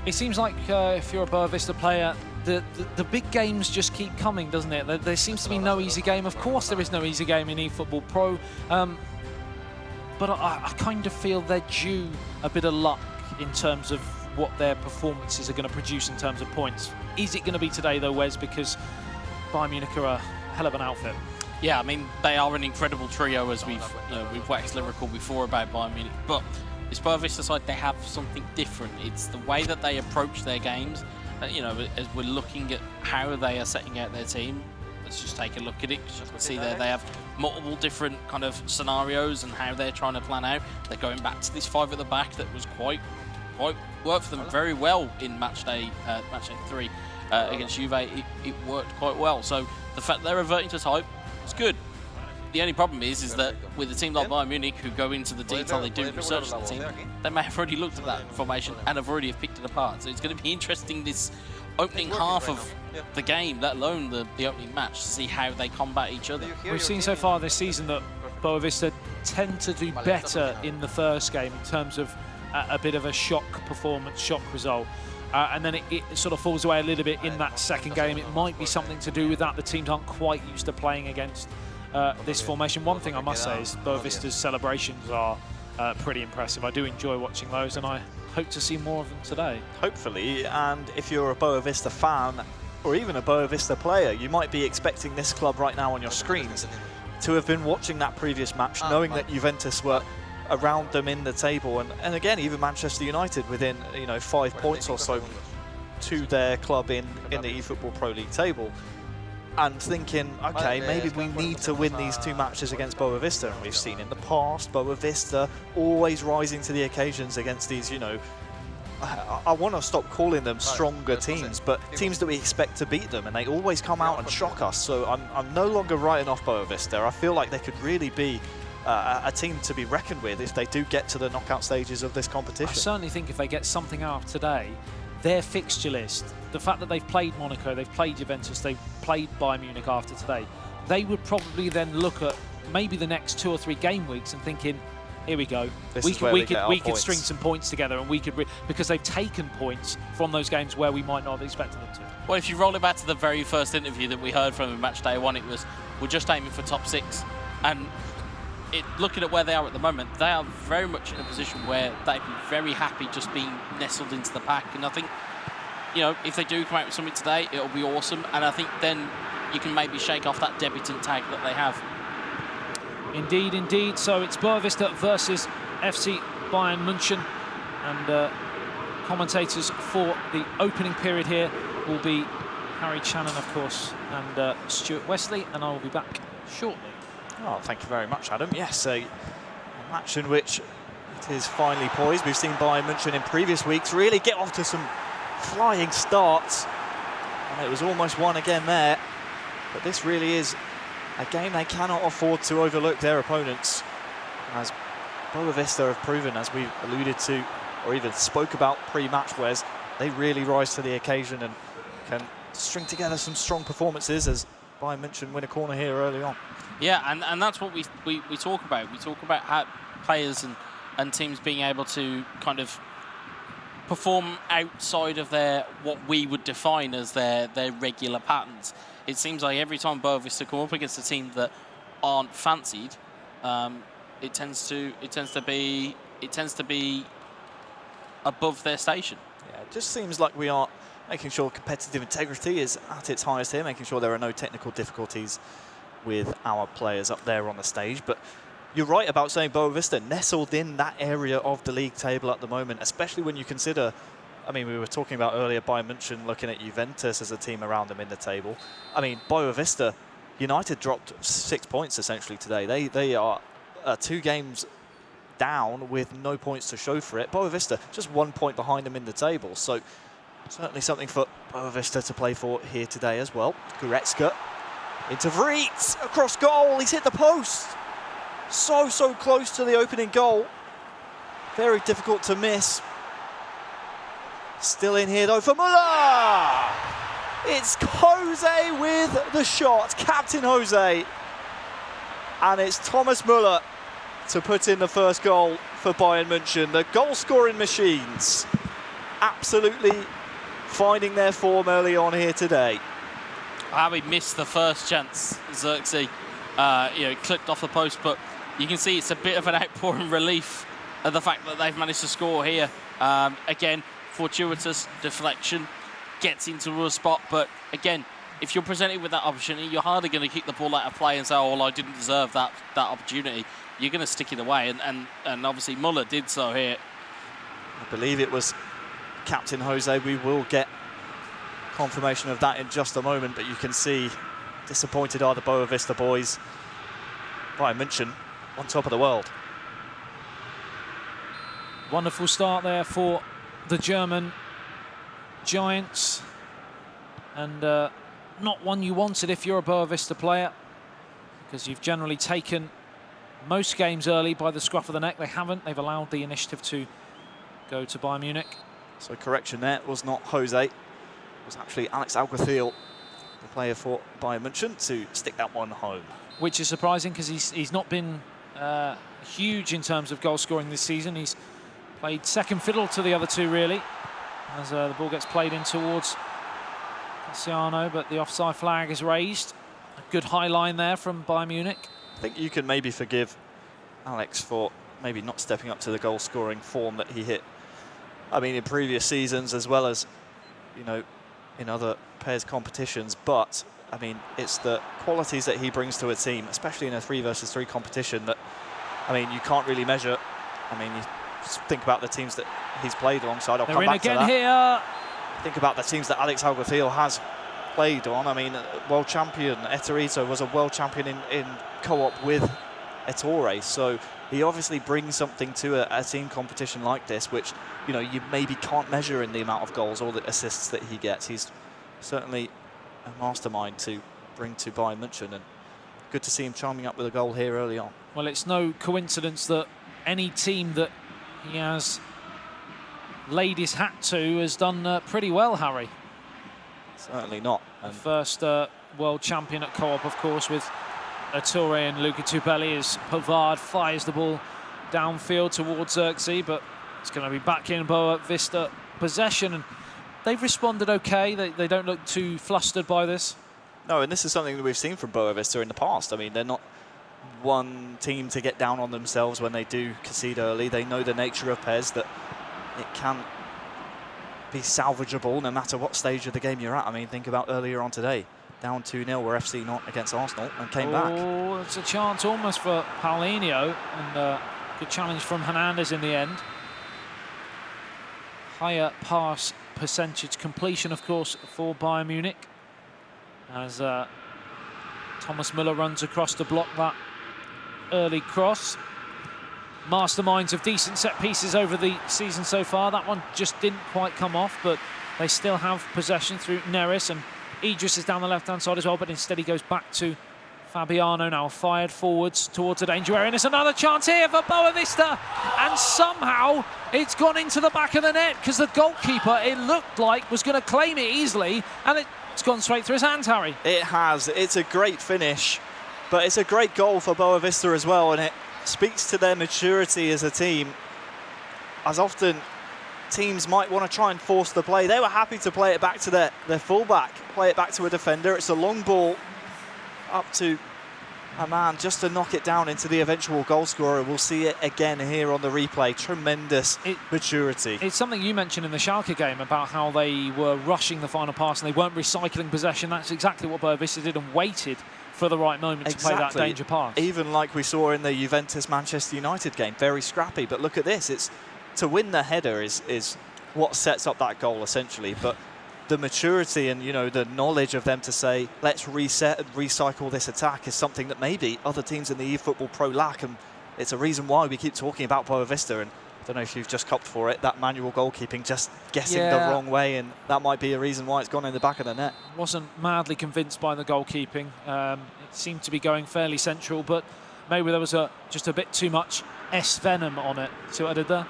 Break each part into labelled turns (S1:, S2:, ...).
S1: It seems like if you're a BOAVISTA player, the big games just keep coming, doesn't it? There seems to be no easy game. Of course there is no easy game in eFootball.Pro, but I kind of feel they're due a bit of luck in terms of what their performances are going to produce in terms of points. Is it going to be today though, Wes? Because Bayern Munich are a hell of an outfit.
S2: Yeah, I mean, they are an incredible trio, as we've waxed lyrical before about Bayern Munich, but this BOAVISTA side, they have something different. It's the way that they approach their games. As we're looking at how they are setting out their team, let's just take a look at it, because you can see there they have multiple different kind of scenarios and how they're trying to plan out. They're going back to this 5 at the back that was quite worked for them very well in Matchday 3 against Juve. It worked quite well. So the fact they're reverting to type, it's good. The only problem is that with a team like Bayern Munich, who go into the detail, they do research the team, they may have already looked at that formation and have already picked it apart. So it's going to be interesting this opening half of the game, let alone the opening match, to see how they combat each other.
S1: We've seen so far this season that BOAVISTA tend to do better in the first game in terms of a bit of a shock performance, shock result. And then it sort of falls away a little bit in that second game. It might be something to do with that. The teams aren't quite used to playing against this formation. One thing I must say is BOAVISTA's celebrations are pretty impressive. I do enjoy watching those, and I hope to see more of them today.
S3: Hopefully, and if you're a BOAVISTA fan, or even a BOAVISTA player, you might be expecting this club right now on your screens to have been watching that previous match, knowing that Juventus were around them in the table, and again, even Manchester United within 5 points or so to their club in the eFootball.Pro League table, and thinking, okay, maybe we need to win these 2 matches against BOAVISTA. And we've seen in the past BOAVISTA always rising to the occasions against these, I want to stop calling them stronger teams, but teams that we expect to beat them, and they always come out and shock us. So I'm no longer writing off BOAVISTA. I feel like they could really be a team to be reckoned with if they do get to the knockout stages of this competition. I
S1: certainly think if they get something out of today, their fixture list, the fact that they've played Monaco, they've played Juventus, they've played Bayern Munich after today, they would probably then look at maybe the next 2 or 3 game weeks and thinking, here we go, we could string some points together, and we could, because they've taken points from those games where we might not have expected them to.
S2: Well, if you roll it back to the very first interview that we heard from him match day 1, it was, we're just aiming for top 6. And looking at where they are at the moment, they are very much in a position where they'd be very happy just being nestled into the pack. And I think, if they do come out with something today, it'll be awesome. And I think then you can maybe shake off that debutant tag that they have.
S1: Indeed, indeed. So it's BOAVISTA versus FC Bayern München. And commentators for the opening period here will be Harry Channon, of course, and Stuart Wesley. And I will be back shortly.
S3: Oh, thank you very much, Adam. Yes, a match in which it is finally poised. We've seen Bayern München in previous weeks really get off to some flying starts, and it was almost won again there. But this really is a game they cannot afford to overlook their opponents, as BOAVISTA have proven, as we alluded to or even spoke about pre-match, Wes, they really rise to the occasion and can string together some strong performances, as Bayern München win a corner here early on.
S2: Yeah, and that's what we talk about. We talk about how players and teams being able to kind of perform outside of what we would define as their regular patterns. It seems like every time BOAVISTA come up against a team that aren't fancied, it tends to be above their station.
S3: Yeah, it just seems like we are making sure competitive integrity is at its highest here, making sure there are no technical difficulties with our players up there on the stage. But you're right about saying BOAVISTA nestled in that area of the league table at the moment, especially when you consider, I mean, we were talking about earlier Bayern München looking at Juventus as a team around them in the table. I mean, BOAVISTA, United dropped 6 points essentially today. They are 2 games down with no points to show for it. BOAVISTA just 1 point behind them in the table. So certainly something for BOAVISTA to play for here today as well. Goretzka into Vriet, across goal, he's hit the post. So close to the opening goal. Very difficult to miss. Still in here though for Müller. It's Jose with the shot, Captain Jose. And it's Thomas Müller to put in the first goal for Bayern München, the goal-scoring machines. absolutely finding their form early on here today.
S2: How he missed the first chance, Xerxes. Clipped off the post, but you can see it's a bit of an outpouring relief at the fact that they've managed to score here. Again, fortuitous deflection, gets into a spot, but again, if you're presented with that opportunity, you're hardly going to kick the ball out of play and say, oh, well, I didn't deserve that opportunity. You're going to stick it away, and obviously Muller did so here.
S3: I believe it was Captain Jose. We will get confirmation of that in just a moment, but you can see disappointed are the Boavista boys. Bayern München on top of the world.
S1: Wonderful start there for the German Giants, and not one you wanted if you're a Boavista player, because you've generally taken most games early by the scruff of the neck. They haven't. They've allowed the initiative to go to Bayern Munich.
S3: So correction there, it was not Jose. It was actually Alex Alguacil, the player for Bayern München, to stick that one home.
S1: Which is surprising, because he's not been huge in terms of goal scoring this season. He's played second fiddle to the other two, really, as the ball gets played in towards Cassiano, but the offside flag is raised. A good high line there from Bayern Munich.
S3: I think you can maybe forgive Alex for maybe not stepping up to the goal scoring form that he hit, I mean, in previous seasons, as well as, you know, in other PES competitions. But I mean, it's the qualities that he brings to a team, especially in a 3 versus 3 competition, that, I mean, you can't really measure. I mean, you just think about the teams that he's played alongside. I'll come back to that.
S1: They're in again here.
S3: Think about the teams that Alex Alguacil has played on. I mean, world champion Eterito was a world champion in co-op with Ettore. So he obviously brings something to a team competition like this, which, you know, you maybe can't measure in the amount of goals or the assists that he gets. He's certainly a mastermind to bring to Bayern München, and good to see him chiming up with a goal here early on. Well,
S1: it's no coincidence that any team that he has laid his hat to has done pretty well, Harry.
S3: Certainly not.
S1: The first world champion at co-op, of course, with Ettore and Luca Tubelli, as Pavard fires the ball downfield towards Xerxes, but it's going to be back in Boavista possession, and they've responded okay. They don't look too flustered by this.
S3: No, and this is something that we've seen from Boavista in the past. I mean, they're not one team to get down on themselves when they do concede early. They know the nature of PES, that it can be salvageable no matter what stage of the game you're at. I mean, think about earlier on today, down 2-0 where FC not against Arsenal and came back.
S1: Oh, it's a chance almost for Paulinho, and good challenge from Hernandez in the end. Higher pass percentage completion, of course, for Bayern Munich, as Thomas Müller runs across to block that early cross. Masterminds of decent set pieces over the season so far. That one just didn't quite come off, but they still have possession through Neris, and Idris is down the left-hand side as well, but instead he goes back to Fabiano, now fired forwards towards the danger area, and it's another chance here for Boavista, and somehow it's gone into the back of the net, because the goalkeeper, it looked like, was going to claim it easily, and it's gone straight through his hands, Harry.
S3: It has. It's a great finish, but it's a great goal for Boavista as well, and it speaks to their maturity as a team. As often teams might want to try and force the play, they were happy to play it back to their fullback, play it back to a defender. It's a long ball up to a man just to knock it down into the eventual goal scorer. We'll see it again here on the replay. Tremendous maturity.
S1: It's something you mentioned in the Schalke game about how they were rushing the final pass and they weren't recycling possession. That's exactly what Boavista did, and waited for the right moment to play that danger pass.
S3: Even like we saw in the Juventus-Manchester United game, very scrappy. But look at this, it's to win the header is what sets up that goal essentially. But the maturity and, you know, the knowledge of them to say, let's reset and recycle this attack, is something that maybe other teams in the eFootball.Pro lack, and it's a reason why we keep talking about Boavista. And I don't know if you've just copped for it, that manual goalkeeping, just guessing the wrong way, and that might be a reason why it's gone in the back of the net.
S1: Wasn't madly convinced by the goalkeeping. It seemed to be going fairly central, but maybe there was just a bit too much S-venom on it. See what I did there?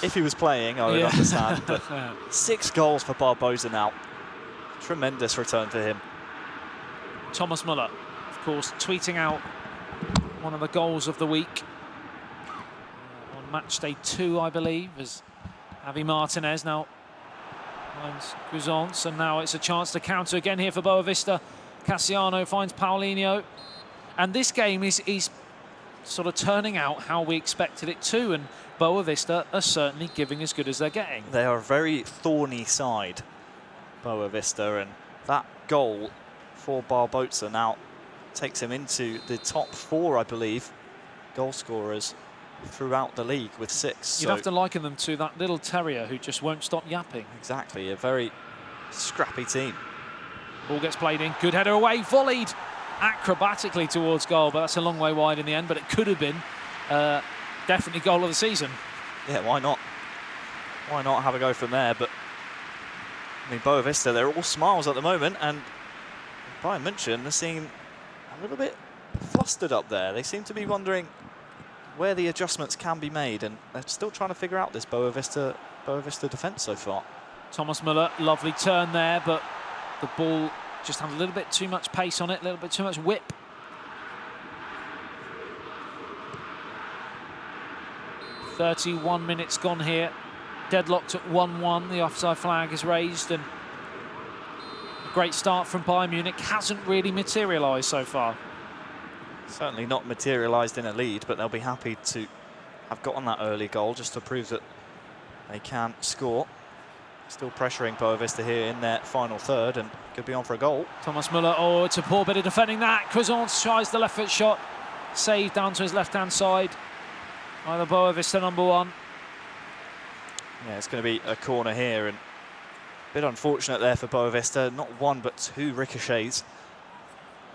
S3: If he was playing, I would understand. But 6 goals for Barbosa now. Tremendous return for him.
S1: Thomas Müller, of course, tweeting out one of the goals of the week on Matchday 2, I believe, as Javi Martinez now finds Guzance, and now it's a chance to counter again here for Boavista. Cassiano finds Paulinho, and this game is sort of turning out how we expected it to, and Boavista are certainly giving as good as they're getting.
S3: They are a very thorny side, Boavista, and that goal for Barbosa now takes him into the top 4, I believe, goal scorers throughout the league with 6.
S1: You'd have to liken them to that little terrier who just won't stop yapping.
S3: Exactly, a very scrappy team.
S1: Ball gets played in, good header away, volleyed acrobatically towards goal, but that's a long way wide in the end, but it could have been definitely goal of the season.
S3: Yeah, why not? Why not have a go from there? But I mean, Boavista, they're all smiles at the moment, and Bayern München seem a little bit flustered up there. They seem to be wondering where the adjustments can be made, and they're still trying to figure out this Boavista defence so far.
S1: Thomas Müller, lovely turn there, but the ball just had a little bit too much pace on it, a little bit too much whip. "31 minutes gone here, deadlocked at 1-1. The offside flag is raised, and a great start from Bayern Munich hasn't really materialised so far.
S3: Certainly not materialised in a lead, but they'll be happy to have gotten that early goal just to prove that they can score. Still pressuring Boavista here in their final third, and could be on for a goal.
S1: Thomas Müller, oh, it's a poor bit of defending that. Cuisance tries the left foot shot, saved down to his left-hand side by the Boavista #1.
S3: Yeah, it's going to be a corner here, and a bit unfortunate there for Boavista. Not 1 but 2 ricochets.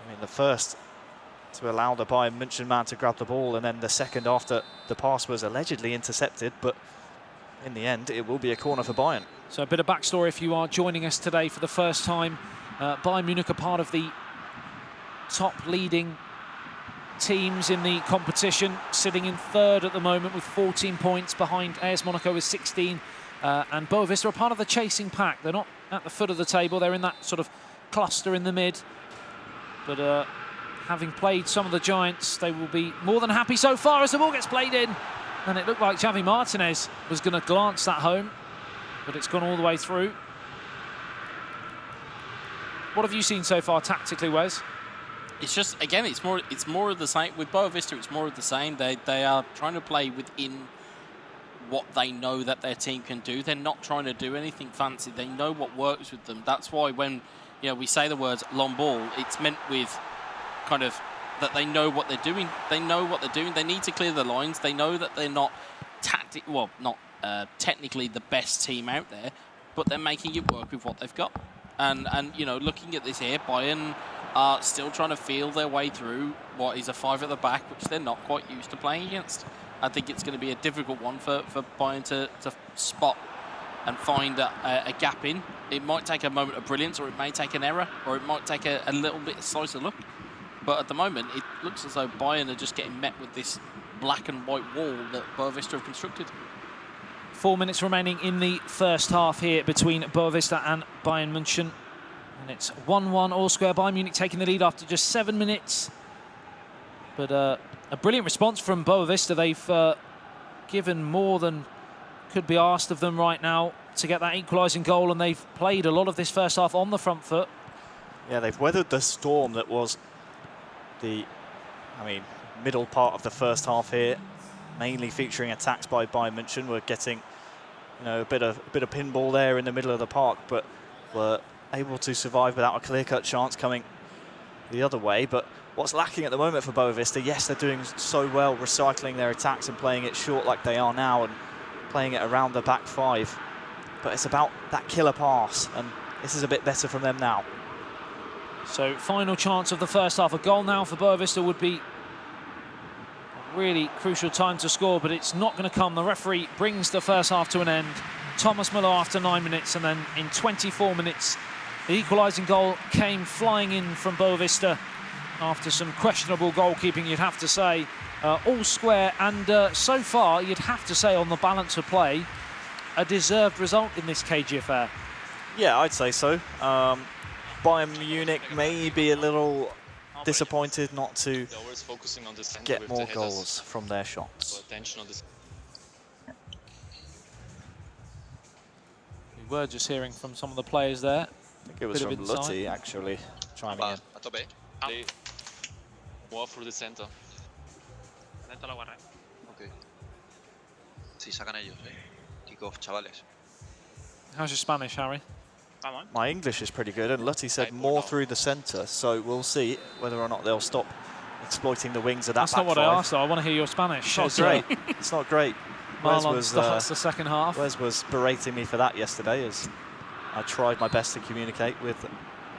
S3: I mean, the first to allow the Bayern München man to grab the ball, and then the second after the pass was allegedly intercepted, but in the end it will be a corner for Bayern.
S1: So a bit of backstory if you are joining us today for the first time. Bayern Munich are part of the top leading teams in the competition, sitting in 3rd at the moment with 14 points, behind AS Monaco with 16. And Boavista are part of the chasing pack. They're not at the foot of the table, they're in that sort of cluster in the mid. But having played some of the giants, they will be more than happy so far as the ball gets played in. And it looked like Javi Martinez was going to glance that home, but it's gone all the way through. What have you seen so far tactically, Wes?
S2: It's just, again, it's more of the same. With Boavista, it's more of the same. They are trying to play within what they know that their team can do. They're not trying to do anything fancy. They know what works with them. That's why when we say the words long ball, it's meant with kind of that they know what they're doing. They know what they're doing. They need to clear the lines. They know that they're not technically the best team out there, but they're making it work with what they've got. And looking at this here, Bayern are still trying to feel their way through what is a 5 at the back, which they're not quite used to playing against. I think it's going to be a difficult one for Bayern to spot and find a gap in. It might take a moment of brilliance, or it may take an error, or it might take a little bit of slice of luck. But at the moment, it looks as though Bayern are just getting met with this black and white wall that Boavista have constructed.
S1: 4 minutes remaining in the first half here between Boavista and Bayern München. And it's 1-1 all square. Bayern Munich taking the lead after just 7 minutes. But a brilliant response from Boavista. They've given more than could be asked of them right now to get that equalising goal, and they've played a lot of this first half on the front foot. Yeah,
S3: they've weathered the storm that was the middle part of the first half here, mainly featuring attacks by Bayern München. We're getting a bit of pinball there in the middle of the park, but were able to survive without a clear-cut chance coming the other way. But what's lacking at the moment for Boavista, yes, they're doing so well recycling their attacks and playing it short like they are now and playing it around the back 5, but it's about that killer pass, and this is a bit better from them now.
S1: So final chance of the first half. A goal now for Boavista would be a really crucial time to score, but it's not going to come. The referee brings the first half to an end. Thomas Müller after 9 minutes, and then in 24 minutes, the equalising goal came flying in from Boavista after some questionable goalkeeping, you'd have to say. All square, and so far, you'd have to say, on the balance of play, a deserved result in this cagey affair. Yeah, I'd say so. Bayern Munich may be a little disappointed not to get more goals from their shots. We were just hearing from some of the players there.
S3: I think it was from Lutty, actually, chiming in.
S4: A tope. Play more through the center.
S5: Ok. Sí, sacan ellos, Kickoff, chavales.
S1: How's your Spanish, Harry?
S3: My English is pretty good, and Lutty said more through the centre, so we'll see whether or not they'll stop exploiting the wings of that
S1: That's
S3: back
S1: not what
S3: five.
S1: I asked, though. I want to hear your Spanish.
S3: It's not great. It's not great.
S1: Marlon starts the second half.
S3: Wes was berating me for that yesterday, as I tried my best to communicate with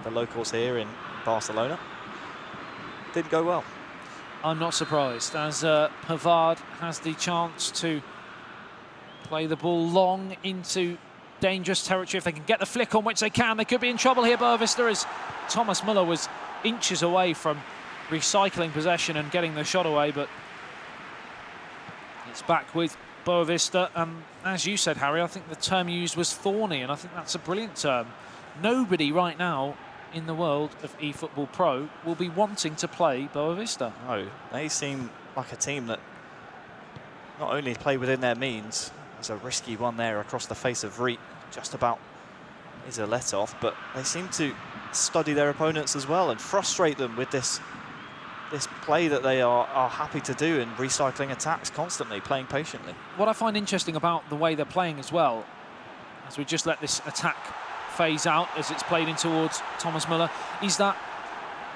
S3: the locals here in Barcelona. Didn't go well.
S1: I'm not surprised, as Pavard has the chance to play the ball long into dangerous territory. If they can get the flick on, which they can, they could be in trouble here, BOAVISTA, as Thomas Müller was inches away from recycling possession and getting the shot away, but it's back with BOAVISTA. And as you said, Harry, I think the term you used was thorny, and I think that's a brilliant term. Nobody right now in the world of eFootball.Pro will be wanting to play BOAVISTA.
S3: No, they seem like a team that not only play within their means. There's a risky one there across the face of Reet, just about is a let-off, but they seem to study their opponents as well and frustrate them with this play that they are happy to do in recycling attacks constantly, playing patiently.
S1: What I find interesting about the way they're playing as well, as we just let this attack phase out as it's played in towards Thomas Müller, is that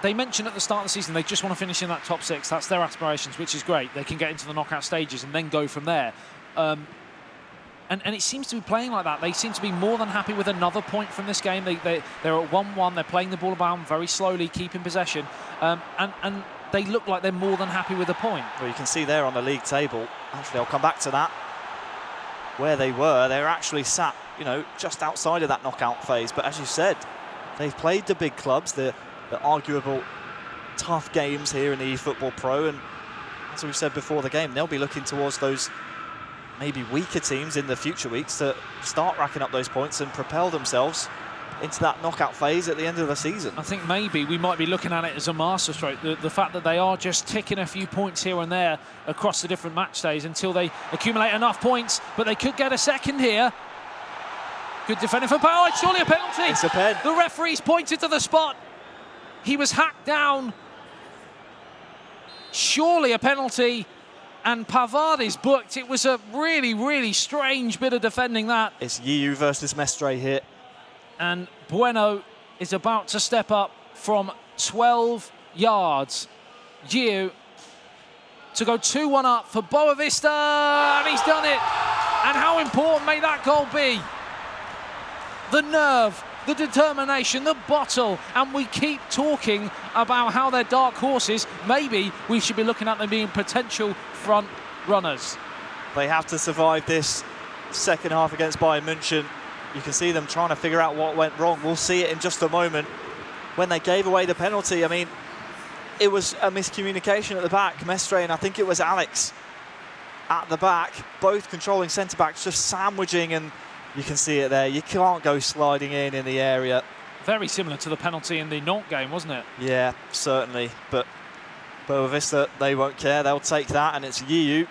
S1: they mentioned at the start of the season they just want to finish in that top six. That's their aspirations, which is great. They can get into the knockout stages and then go from there. And it seems to be playing like that. They seem to be more than happy with another point from this game. They're at 1-1. They're playing the ball about very slowly, keeping possession. And they look like they're more than happy with a point.
S3: Well, you can see there on the league table, actually I'll come back to that, where they were. They're actually sat, you know, just outside of that knockout phase. But as you said, they've played the big clubs, the arguable tough games here in the eFootball.Pro. And as we said before the game, they'll be looking towards those maybe weaker teams in the future weeks to start racking up those points and propel themselves into that knockout phase at the end of the season.
S1: I think maybe we might be looking at it as a masterstroke, the fact that they are just ticking a few points here and there across the different match days until they accumulate enough points, but they could get a second here. Good defending for power, it's surely a penalty.
S3: It's a pen.
S1: The referee's pointed to the spot. He was hacked down. Surely a penalty. And Pavard is booked. It was a really, really strange bit of defending that.
S3: It's Yiu versus Matchday here.
S1: And Bueno is about to step up from 12 yards. Yiu to go 2-1 up for BOAVISTA, and he's done it. And how important may that goal be? The nerve, the determination, the bottle, and we keep talking about how they're dark horses. Maybe we should be looking at them being potential front runners.
S3: They have to survive this second half against Bayern München. You can see them trying to figure out what went wrong. We'll see it in just a moment. When they gave away the penalty, I mean, it was a miscommunication at the back. Mestre and I think it was Alex at the back, both controlling centre-backs, just sandwiching, and you can see it there. You can't go sliding in the area.
S1: Very similar to the penalty in the Nantes game, wasn't it?
S3: Yeah, certainly. But BOAVISTA, they won't care. They'll take that, and it's Yiu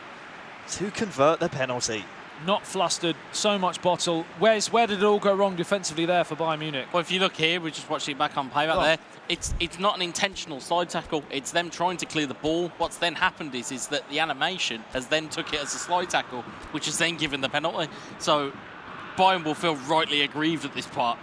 S3: to convert the penalty.
S1: Not flustered, so much bottle. Where did it all go wrong defensively there for Bayern Munich?
S2: Well, if you look here, we're just watching it back on playback there. It's not an intentional side tackle. It's them trying to clear the ball. What's then happened is that the animation has then took it as a slide tackle, which has then given the penalty. So Bayern will feel rightly aggrieved at this part.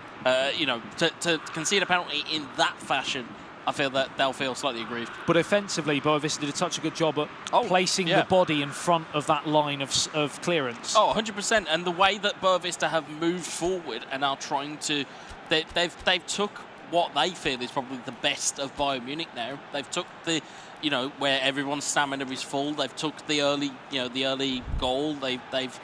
S2: You know, to concede a penalty in that fashion, I feel that they'll feel slightly aggrieved.
S1: But offensively, BOAVISTA did such a good job at placing the body in front of that line of clearance.
S2: Oh, 100%. And the way that BOAVISTA have moved forward and are trying to, they've took what they feel is probably the best of Bayern Munich now. They've took the, you know, where everyone's stamina is full. They've took the early, you know, the early goal. They've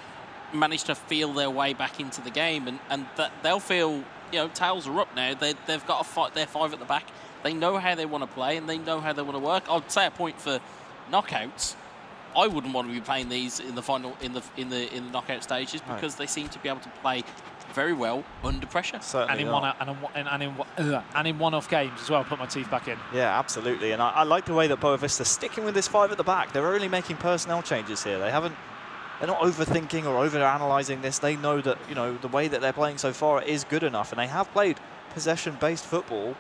S2: managed to feel their way back into the game, and that they'll feel, you know, tails are up now. They've got to fight their five at the back. They know how they want to play and they know how they want to work. I'd say a point for knockouts. I wouldn't want to be playing these in the final in the knockout stages because they seem to be able to play very well under pressure.
S3: Certainly
S1: and in one-off games as well. Put my teeth back in.
S3: Yeah, absolutely. And I like the way that BOAVISTA sticking with this five at the back. They're only making personnel changes here. They haven't they're not overthinking or over-analysing this. They know that, you know, the way that they're playing so far is good enough, and they have played possession-based football,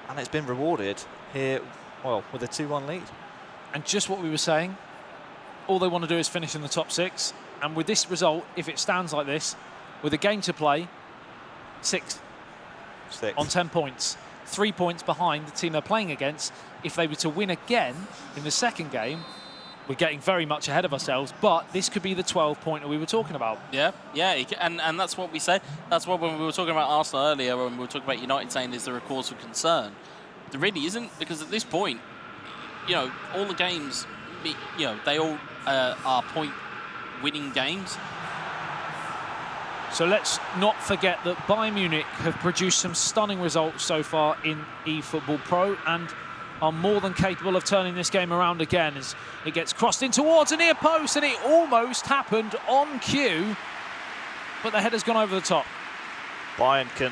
S3: and it's been rewarded here, well, with a 2-1 lead.
S1: And just what we were saying, all they want to do is finish in the top 6. And with this result, if it stands like this, with a game to play, 6th on 10 points. 3 points behind the team they're playing against. If they were to win again in the second game, we're getting very much ahead of ourselves, but this could be the 12-pointer we were talking about.
S2: Yeah, and that's what we said. That's what when we were talking about Arsenal earlier, when we were talking about United saying is there a cause for concern? There really isn't, because at this point, you know, all the games, you know, they all are point-winning games.
S1: So let's not forget that Bayern Munich have produced some stunning results so far in eFootball.Pro and are more than capable of turning this game around again as it gets crossed in towards a near post, and it almost happened on cue, but the header's gone over the top.
S3: Bayern can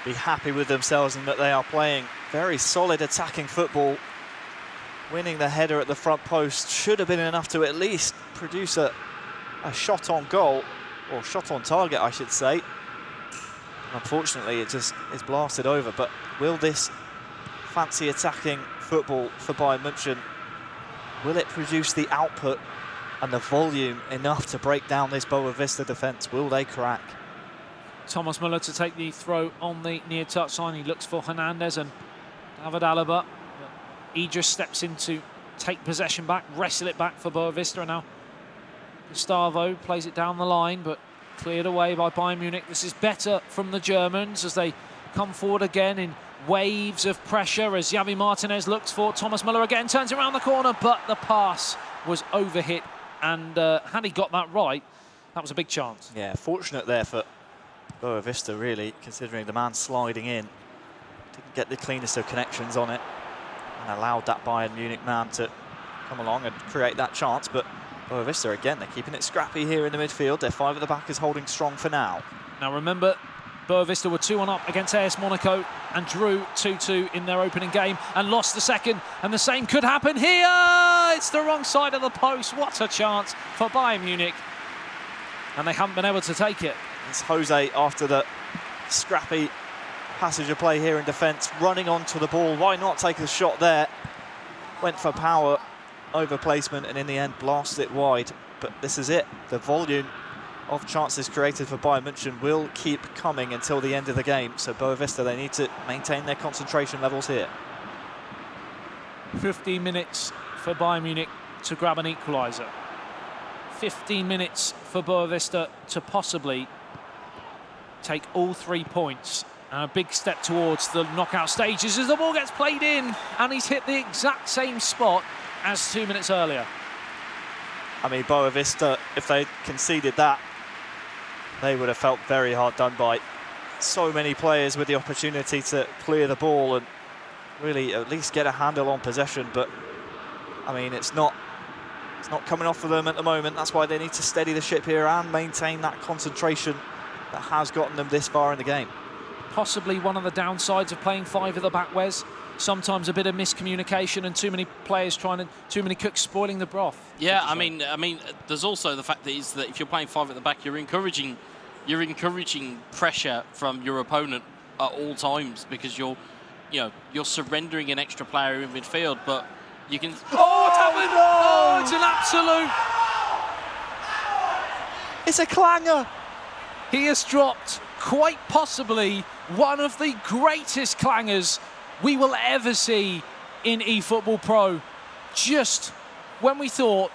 S3: be happy with themselves in that they are playing very solid attacking football. Winning the header at the front post should have been enough to at least produce a shot on goal, or shot on target, I should say. Unfortunately, it just is blasted over, but will this fancy attacking football for Bayern München, will it produce the output and the volume enough to break down this BOAVISTA defence? Will they crack?
S1: Thomas Müller to take the throw on the near touchline. He looks for Hernandez and David Alaba. He just steps in to take possession back, wrestle it back for BOAVISTA, and now Gustavo plays it down the line, but cleared away by Bayern Munich. This is better from the Germans as they come forward again in waves of pressure as Javi Martinez looks for Thomas Müller again, turns around the corner, but the pass was overhit, and had he got that right, that was a big chance.
S3: Yeah, fortunate there for BOAVISTA, really, considering the man sliding in didn't get the cleanest of connections on it and allowed that Bayern Munich man to come along and create that chance. But BOAVISTA, again, they're keeping it scrappy here in the midfield. Their 5 at the back is holding strong for now.
S1: Now remember, BOAVISTA were 2-1 up against AS Monaco and drew 2-2 in their opening game and lost the second, and the same could happen here. It's the wrong side of the post. What a chance for Bayern Munich, and they haven't been able to take it.
S3: It's Jose, after the scrappy passage of play here in defence, running onto the ball. Why not take a shot there? Went for power over placement and in the end blasted it wide. But this is it. The volume of chances created for Bayern München will keep coming until the end of the game. So BOAVISTA, they need to maintain their concentration levels here.
S1: 15 minutes for Bayern Munich to grab an equaliser. 15 minutes for BOAVISTA to possibly take all 3 points. And a big step towards the knockout stages as the ball gets played in, and he's hit the exact same spot as 2 minutes earlier.
S3: I mean, BOAVISTA, if they conceded that, they would have felt very hard done by. So many players with the opportunity to clear the ball and really at least get a handle on possession. But, I mean, it's not coming off for them at the moment. That's why they need to steady the ship here and maintain that concentration that has gotten them this far in the game.
S1: Possibly one of the downsides of playing 5 at the back, Wes. Sometimes a bit of miscommunication and too many players too many cooks spoiling the broth.
S2: Yeah, I mean, there's also the fact that if you're playing 5 at the back, you're encouraging pressure from your opponent at all times, because you're surrendering an extra player in midfield, but you can.
S1: Oh, what's happened? No! Oh, it's an absolute.
S3: It's a clanger.
S1: He has dropped quite possibly one of the greatest clangers we will ever see in eFootball.Pro. Just when we thought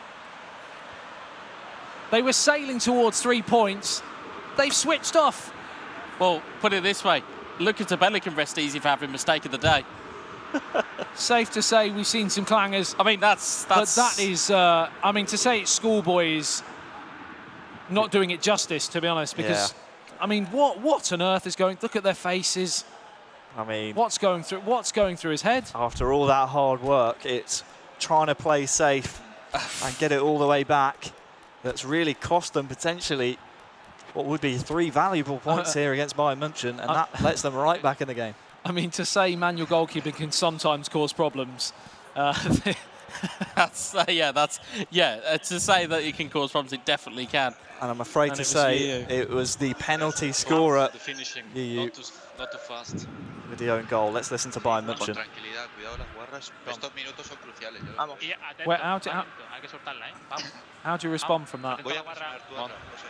S1: they were sailing towards 3 points, they've switched off.
S2: Well, put it this way, Luka Tabelli can rest easy for having mistake of the day.
S1: Safe to say we've seen some clangers.
S2: I mean, that's...
S1: But that is, I mean, to say it's schoolboy is not doing it justice, to be honest, because, I mean, what on earth is going... Look at their faces.
S3: I mean... What's
S1: going through his head?
S3: After all that hard work, it's trying to play safe and get it all the way back. That's really cost them potentially what would be 3 valuable points here against Bayern München, and that lets them right back in the game.
S1: I mean, to say manual goalkeeping can sometimes cause problems,
S2: To say that it can cause problems, it definitely can.
S3: And I'm afraid to say it was the penalty scorer,
S4: The finishing,
S3: Yu
S4: not too fast.
S3: with the own goal. Let's listen to Bayern
S5: Con
S3: München.
S5: tranquilidad, cuidado las guarras. Estos minutos son cruciales.
S1: How do you respond from that?
S5: Voy a presionar tú atrás, José.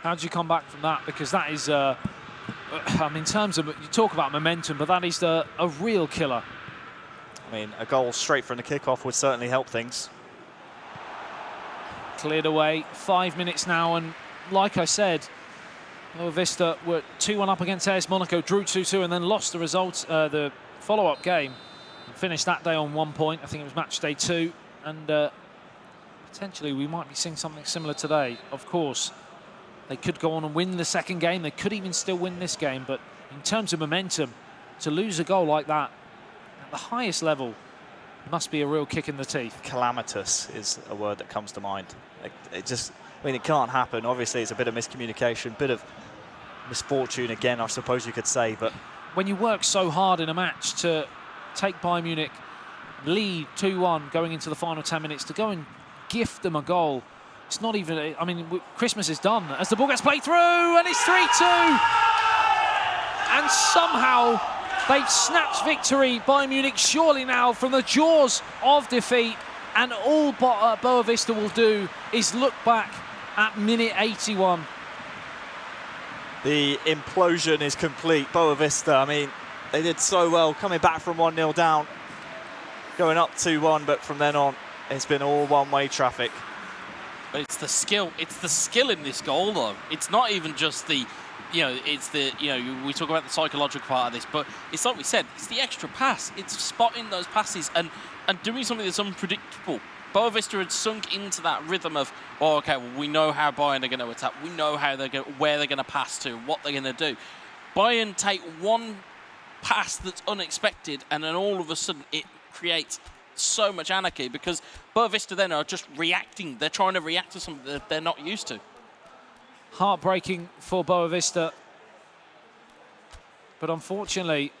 S1: How do you come back from that? Because that is, I mean, in terms of, you talk about momentum, but that is a real killer.
S3: I mean, a goal straight from the kickoff would certainly help things.
S1: Cleared away, 5 minutes now, and like I said, BOAVISTA were 2-1 up against AS Monaco, drew 2-2, and then lost the result, the follow-up game, and finished that day on 1 point. I think it was match day 2, and potentially we might be seeing something similar today. Of course, they could go on and win the second game. They could even still win this game, but in terms of momentum, to lose a goal like that at the highest level must be a real kick in the teeth.
S3: Calamitous is a word that comes to mind. It just, I mean, it can't happen. Obviously, it's a bit of miscommunication, bit of misfortune again, I suppose you could say. But
S1: when you work so hard in a match to take Bayern Munich lead 2-1 going into the final 10 minutes, to go and gift them a goal, it's not even, I mean, Christmas is done as the ball gets played through, and it's 3-2. And somehow they've snatched victory, Bayern Munich, surely now from the jaws of defeat. And all BOAVISTA will do is look back at minute 81.
S3: the implosion is complete. BOAVISTA, I mean, they did so well coming back from 1-0 down, going up 2-1, but from then on, it's been all one-way traffic.
S2: But it's the skill. It's the skill in this goal, though. It's not even just the, we talk about the psychological part of this, but it's like we said, it's the extra pass. It's spotting those passes and doing something that's unpredictable. BOAVISTA had sunk into that rhythm of, oh, okay, well, we know how Bayern are going to attack. We know how where they're going to pass to, what they're going to do. Bayern take one pass that's unexpected, and then all of a sudden it creates so much anarchy because BOAVISTA then are just reacting. They're trying to react to something that they're not used to.
S1: Heartbreaking for BOAVISTA. But unfortunately,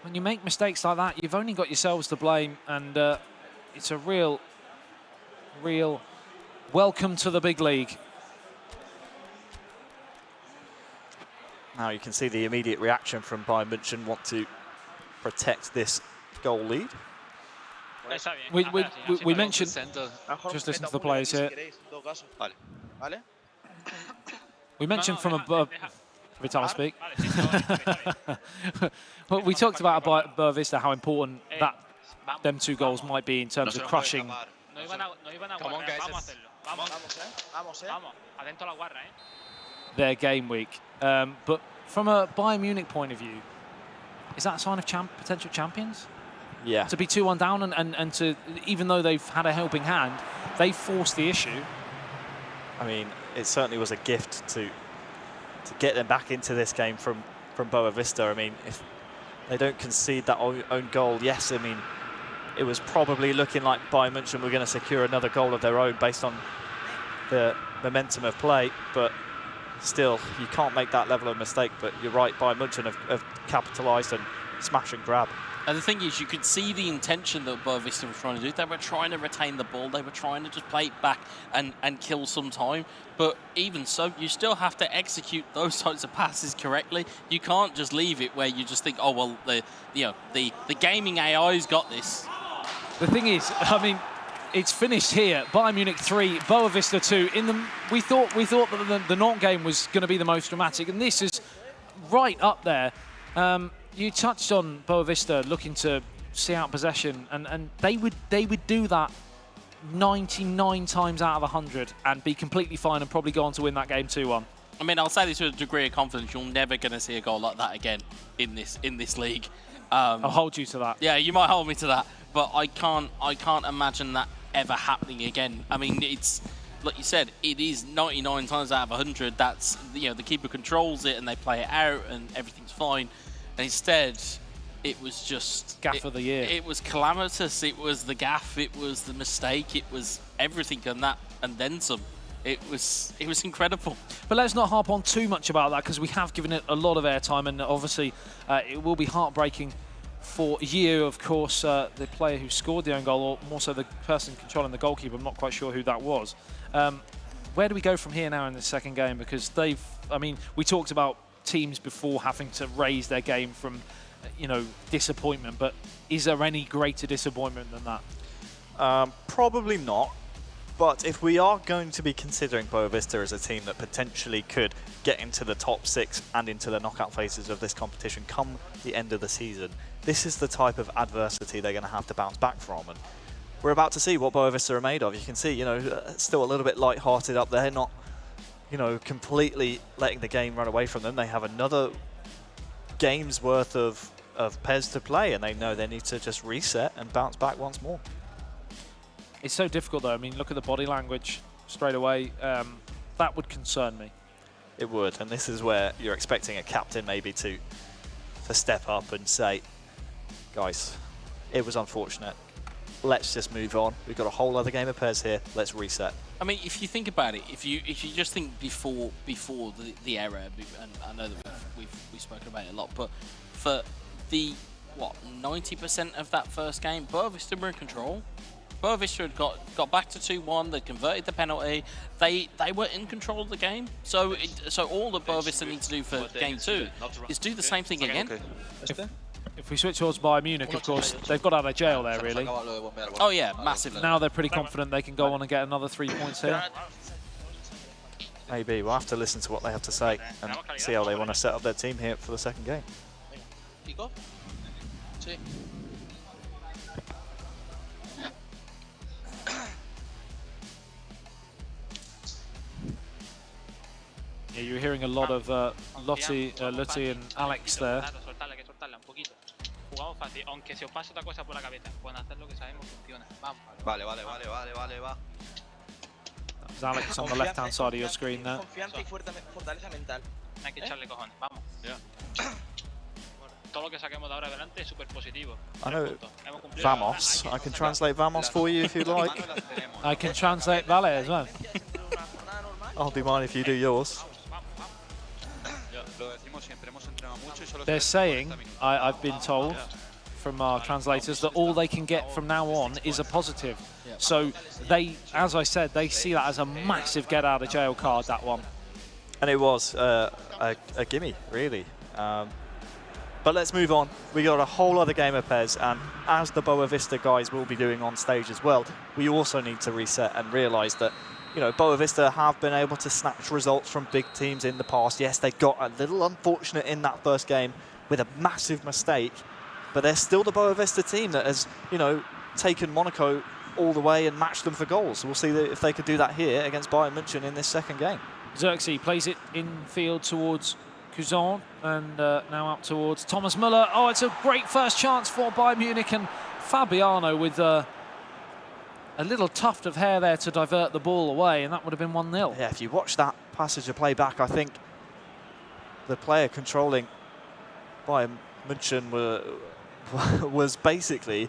S1: when you make mistakes like that, you've only got yourselves to blame, and it's a real welcome to the big league.
S3: Now you can see the immediate reaction from Bayern München, want to protect this goal lead.
S1: We mentioned, just listen to the players here. We mentioned from above, Vital speak. Well, we talked about BOAVISTA, how important that them two goals might be in terms of crushing. Their game week. But from a Bayern Munich point of view, is that a sign of potential champions?
S3: Yeah.
S1: To be 2-1 down and to, even though they've had a helping hand, they forced the issue.
S3: I mean, it certainly was a gift to get them back into this game from BOAVISTA. I mean, if they don't concede that own goal, yes, I mean, it was probably looking like Bayern München were going to secure another goal of their own based on the momentum of play, but still, you can't make that level of mistake. But you're right, Bayern München have capitalised and smash and grab.
S2: And the thing is, you could see the intention that BOAVISTA were trying to do. They were trying to retain the ball. They were trying to just play it back and kill some time. But even so, you still have to execute those types of passes correctly. You can't just leave it where you just think, oh well, the gaming AI's got this.
S1: The thing is, I mean, it's finished here. Bayern Munich 3, BOAVISTA 2. We thought that the Nantes game was going to be the most dramatic, and this is right up there. You touched on BOAVISTA looking to see out possession, and they would do that 99 times out of 100 and be completely fine and probably go on to win that game 2-1. I
S2: mean, I'll say this with a degree of confidence: you're never going to see a goal like that again in this league.
S1: I'll hold you to that.
S2: Yeah, you might hold me to that, but I can't imagine that ever happening again. I mean, it's like you said, it is 99 times out of 100. That's the keeper controls it and they play it out and everything's fine. And instead, it was just
S1: gaff of the year.
S2: It was calamitous. It was the gaff. It was the mistake. It was everything and that and then some. It was incredible.
S1: But let's not harp on too much about that because we have given it a lot of airtime, and obviously it will be heartbreaking for you, of course, the player who scored the own goal, or more so the person controlling the goalkeeper. I'm not quite sure who that was. Where do we go from here now in the second game? Because I mean, we talked about teams before having to raise their game from, you know, disappointment, but is there any greater disappointment than that?
S3: Probably not. But if we are going to be considering BOAVISTA as a team that potentially could get into the top 6 and into the knockout phases of this competition come the end of the season, this is the type of adversity they're going to have to bounce back from. And we're about to see what BOAVISTA are made of. You can see, you know, still a little bit light-hearted up there, not, you know, completely letting the game run away from them. They have another game's worth of PES to play, and they know they need to just reset and bounce back once more.
S1: It's so difficult, though. I mean, look at the body language straight away. That would concern me.
S3: It would, and this is where you're expecting a captain maybe to step up and say, guys, it was unfortunate. Let's just move on. We've got a whole other game of PES here. Let's reset.
S2: I mean, if you think about it, if you just think before the era, and I know that we've spoken about it a lot, but for the, what, 90% of that first game, BOAVISTA were in control. BOAVISTA had got back to 2-1. They converted the penalty. They were in control of the game. So all that BOAVISTA need to do for game 2 is do the same thing again.
S1: If we switch towards Bayern Munich, of course, they've got out of jail there, really.
S2: Oh yeah, massively.
S1: Now they're pretty confident they can go on and get another 3 points here.
S3: Maybe. We'll have to listen to what they have to say and see how they want to set up their team here for the second game.
S1: Yeah, you're hearing a lot of Lutti and Alex there. There's Alex on the left-hand side of your screen there.
S3: I know Vamos. I can translate Vamos for you if you'd like.
S1: I can translate Vale as well.
S3: I'll do mine if you do yours.
S1: They're saying, I've been told from our translators, that all they can get from now on is a positive. So they, as I said, they see that as a massive get out of jail card, that one.
S3: And it was a gimme, really. But let's move on. We got a whole other game of PES, and as the BOAVISTA guys will be doing on stage as well, we also need to reset and realise that, you know, BOAVISTA have been able to snatch results from big teams in the past. Yes, they got a little unfortunate in that first game with a massive mistake, but they're still the BOAVISTA team that has, you know, taken Monaco all the way and matched them for goals. So we'll see if they could do that here against Bayern München in this second game.
S1: Xerxes plays it in field towards Cousin, and now up towards Thomas Müller. Oh, it's a great first chance for Bayern Munich, and Fabiano with a little tuft of hair there to divert the ball away, and that would have been 1-0.
S3: Yeah, if you watch that passage of play back, I think the player controlling Bayern München was basically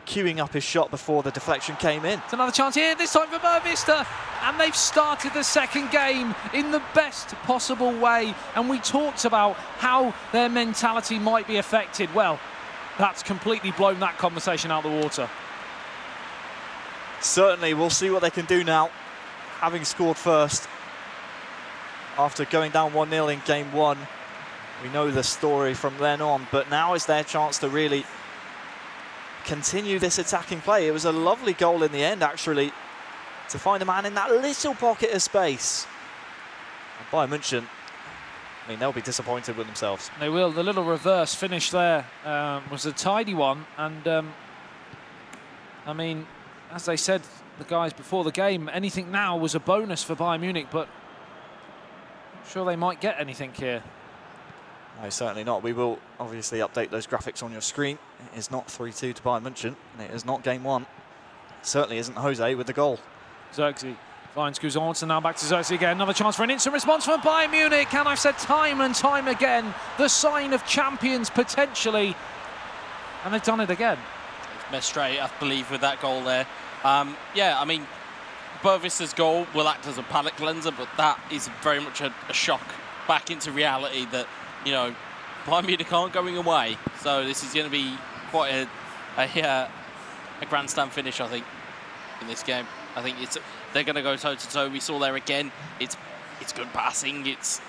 S3: queuing up his shot before the deflection came in.
S1: It's another chance here, this time for BOAVISTA, and they've started the second game in the best possible way, and we talked about how their mentality might be affected. Well, that's completely blown that conversation out of the water.
S3: Certainly, we'll see what they can do now, having scored first after going down 1-0 in game 1. We know the story from then on, but now is their chance to really continue this attacking play. It was a lovely goal in the end, actually, to find a man in that little pocket of space. And Bayern München, I mean, they'll be disappointed with themselves.
S1: They will. The little reverse finish there was a tidy one, and I mean, as they said, the guys before the game, anything now was a bonus for Bayern Munich, but I'm sure they might get anything here.
S3: No, certainly not. We will obviously update those graphics on your screen. It is not 3-2 to Bayern München, and it is not game 1. It certainly isn't Jose with the goal.
S1: Xerxes finds Guzon, and now back to Xerxes again. Another chance for an instant response from Bayern Munich, and I've said time and time again, the sign of champions potentially, and they've done it again.
S2: Matchday, I believe, with that goal there. Yeah, I mean, BOAVISTA's goal will act as a palate cleanser, but that is very much a shock back into reality that, you know, Bayern Munich aren't going away, so this is going to be quite a grandstand finish, I think, in this game. I think they're going to go toe-to-toe. We saw there again, it's good passing, it's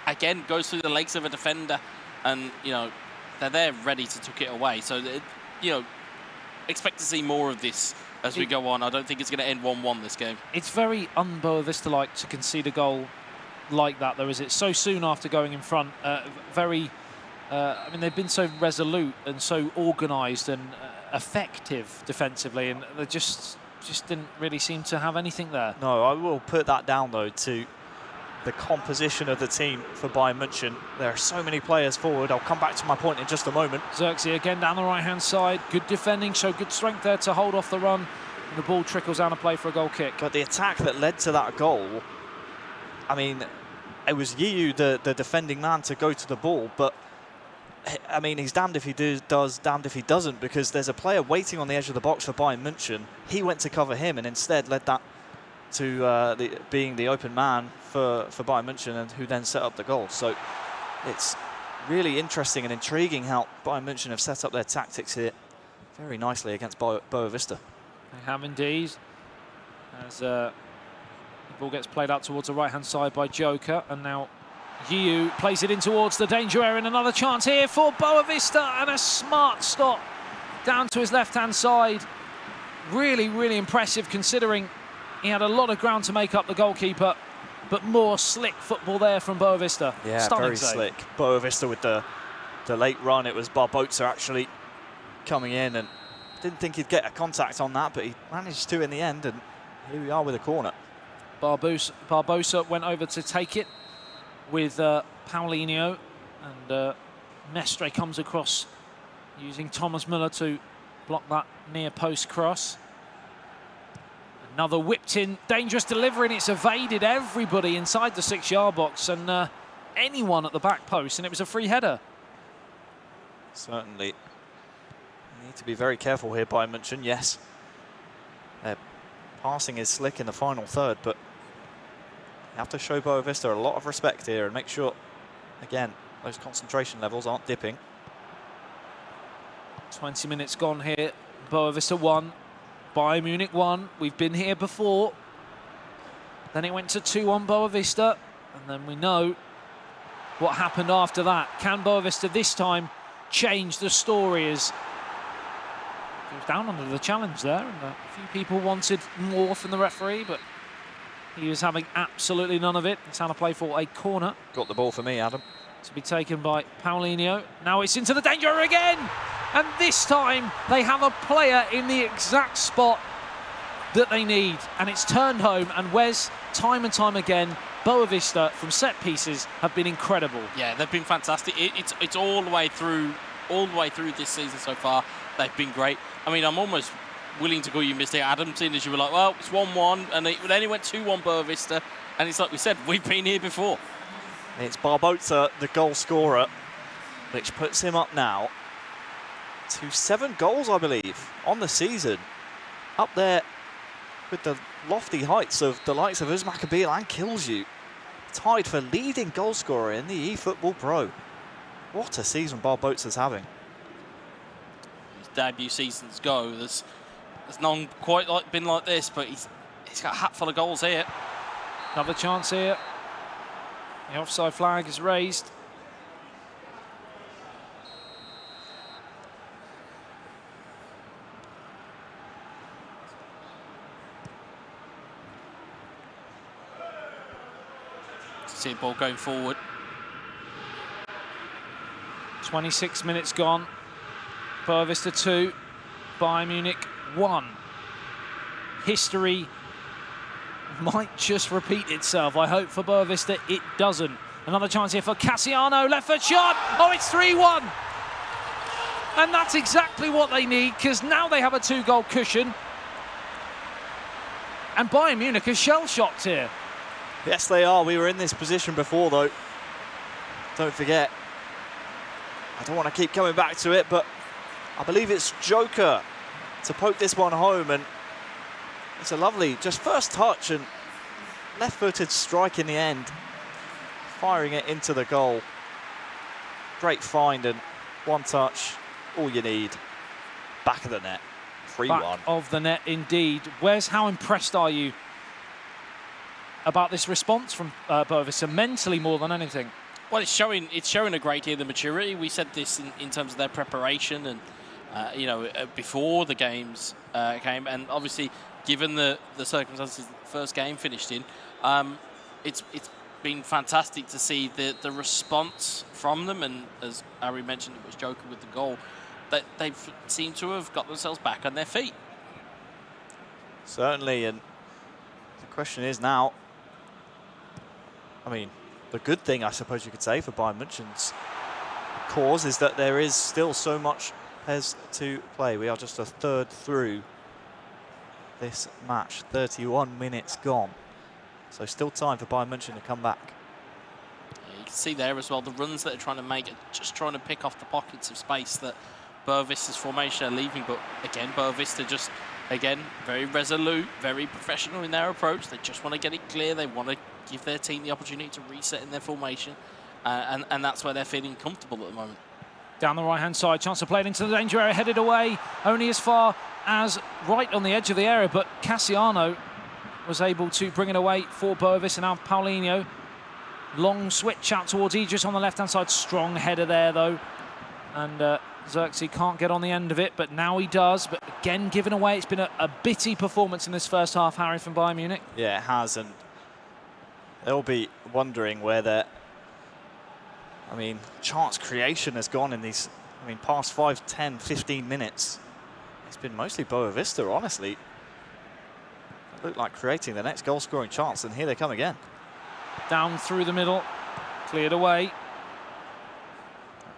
S2: again goes through the legs of a defender, and you know they're there ready to tuck it away. So you know, expect to see more of this as we go on. I don't think it's going to end 1-1 this game.
S1: It's very un-Boavista-like to concede a goal like that, though, is it? So soon after going in front, I mean, they've been so resolute and so organised and effective defensively, and they just didn't really seem to have anything there.
S3: No, I will put that down, though, to the composition of the team for Bayern München. There are so many players forward. I'll come back to my point in just a moment.
S1: Xerxes again down the right-hand side. Good defending, showed good strength there to hold off the run. And the ball trickles down a play for a goal kick.
S3: But the attack that led to that goal, I mean, it was Yiu, the defending man, to go to the ball, but I mean, he's damned if he does, damned if he doesn't, because there's a player waiting on the edge of the box for Bayern München. He went to cover him and instead led that to being the open man for Bayern München, and who then set up the goal. So it's really interesting and intriguing how Bayern München have set up their tactics here very nicely against Boavista.
S1: They have indeed, as the ball gets played out towards the right-hand side by Joker, and now Yiu plays it in towards the danger area, and another chance here for Boavista, and a smart stop down to his left-hand side. Really, really impressive, considering he had a lot of ground to make up the goalkeeper, but more slick football there from Boavista.
S3: Yeah,
S1: stunning
S3: very
S1: save.
S3: slick. Boavista with the late run. It was Barbosa actually coming in, and didn't think he'd get a contact on that, but he managed to in the end, and here we are with a corner.
S1: Barbosa went over to take it with Paulinho, and Mestre comes across using Thomas Müller to block that near post cross. Another whipped in, dangerous delivery, and it's evaded everybody inside the 6-yard box and anyone at the back post, and it was a free header.
S3: Certainly. Need to be very careful here, Bayern München. Yes, their passing is slick in the final third, but you have to show Boavista a lot of respect here and make sure, again, those concentration levels aren't dipping.
S1: 20 minutes gone here. Boavista 1, Bayern Munich 1. We've been here before. Then it went to 2-1 Boavista, and then we know what happened after that. Can Boavista this time change the story? As he was down under the challenge there, and a few people wanted more from the referee, but he was having absolutely none of it. It's how to play for a corner.
S3: Got the ball for me, Adam.
S1: To be taken by Paulinho. Now it's into the danger area again! And this time they have a player in the exact spot that they need. And it's turned home, and Wes, time and time again, Boavista from set pieces have been incredible.
S2: Yeah, they've been fantastic. It's all the way through this season so far. They've been great. I mean, I'm almost willing to call you Mr. Adam, seeing as you were like, well, it's 1-1, and then it went 2-1 Boavista, and it's like we said, we've been here before.
S3: It's Barbosa, the goal scorer, which puts him up now to 7 goals, I believe, on the season. Up there with the lofty heights of the likes of Usman Kabir and Kills You. Tied for leading goal scorer in the eFootball.Pro. What a season Barbosa's having.
S2: His debut seasons go. There's none quite been like this, but he's got a hat full of goals here.
S1: Another chance here. The offside flag is raised.
S2: See the ball going forward.
S1: 26 minutes gone. Boavista 2, Bayern Munich 1. History might just repeat itself. I hope for Boavista it doesn't. Another chance here for Cassiano, left foot shot. Oh, it's 3-1. And that's exactly what they need, because now they have a 2-goal cushion. And Bayern Munich is shell-shocked here.
S3: Yes, they are. We were in this position before, though. Don't forget. I don't want to keep coming back to it, but I believe it's Joker to poke this one home, and it's a lovely, just first touch and left-footed strike in the end, firing it into the goal. Great find and one touch, all you need. Back of the net, 3-1.
S1: Back of the net indeed. Wes, how impressed are you about this response from BOAVISTA, mentally more than anything?
S2: Well, it's showing a great deal of maturity. We said this in terms of their preparation and before the games came, and obviously given the circumstances that the first game finished in, it's been fantastic to see the response from them. And as Ari mentioned, it was Joker with the goal, that they've seemed to have got themselves back on their feet.
S3: Certainly, and the question is now, I mean, the good thing, I suppose you could say, for Bayern München's cause is that there is still so much PES to play. We are just a third through this match, 31 minutes gone. So still time for Bayern München to come back.
S2: You can see there as well, the runs that they're trying to make are just trying to pick off the pockets of space that BOAVISTA's formation are leaving. But again, BOAVISTA just, again, very resolute, very professional in their approach. They just want to get it clear. They want to give their team the opportunity to reset in their formation. And that's where they're feeling comfortable at the moment.
S1: Down the right-hand side, chance to play it into the danger area, headed away, only as far as right on the edge of the area, but Cassiano was able to bring it away for BOAVISTA. Now Paulinho, long switch out towards Idris on the left-hand side, strong header there though, and Xerxes can't get on the end of it, but now he does. But again, given away. It's been a bitty performance in this first half, Harry, from Bayern Munich.
S3: Yeah, it has, and they'll be wondering where their, I mean, chance creation has gone in these, I mean, past 5, 10, 15 minutes. It's been mostly BOAVISTA, honestly. It looked like creating the next goal-scoring chance, and here they come again.
S1: Down through the middle, cleared away.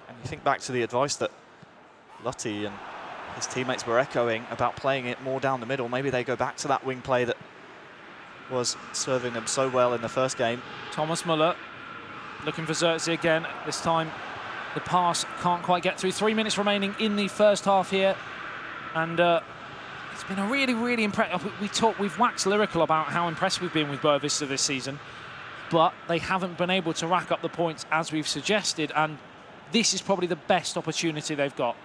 S3: And you think back to the advice that Lotti and his teammates were echoing about playing it more down the middle. Maybe they go back to that wing play that was serving them so well in the first game.
S1: Thomas Müller looking for Xerxes again. This time the pass can't quite get through. 3 minutes remaining in the first half here. And it's been a really impressive. We've waxed lyrical about how impressed we've been with BOAVISTA this season, but they haven't been able to rack up the points as we've suggested, and this is probably the best opportunity they've got.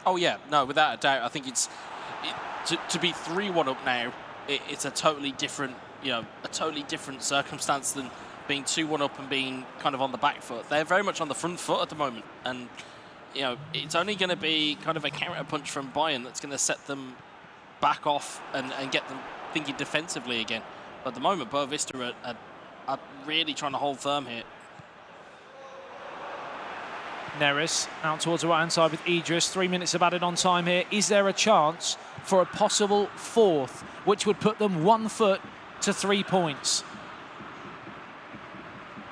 S2: Oh yeah, no, without a doubt. I think to be 3-1 up now. It's a totally different, a totally different circumstance than being 2-1 up and being kind of on the back foot. They're very much on the front foot at the moment, and it's only going to be kind of a counter punch from Bayern that's going to set them back off and get them thinking defensively again. But at the moment, BOAVISTA are really trying to hold firm here.
S1: Neres out towards the right-hand side with Idris. 3 minutes of added on time here. Is there a chance for a possible fourth, which would put them 1 foot to 3 points?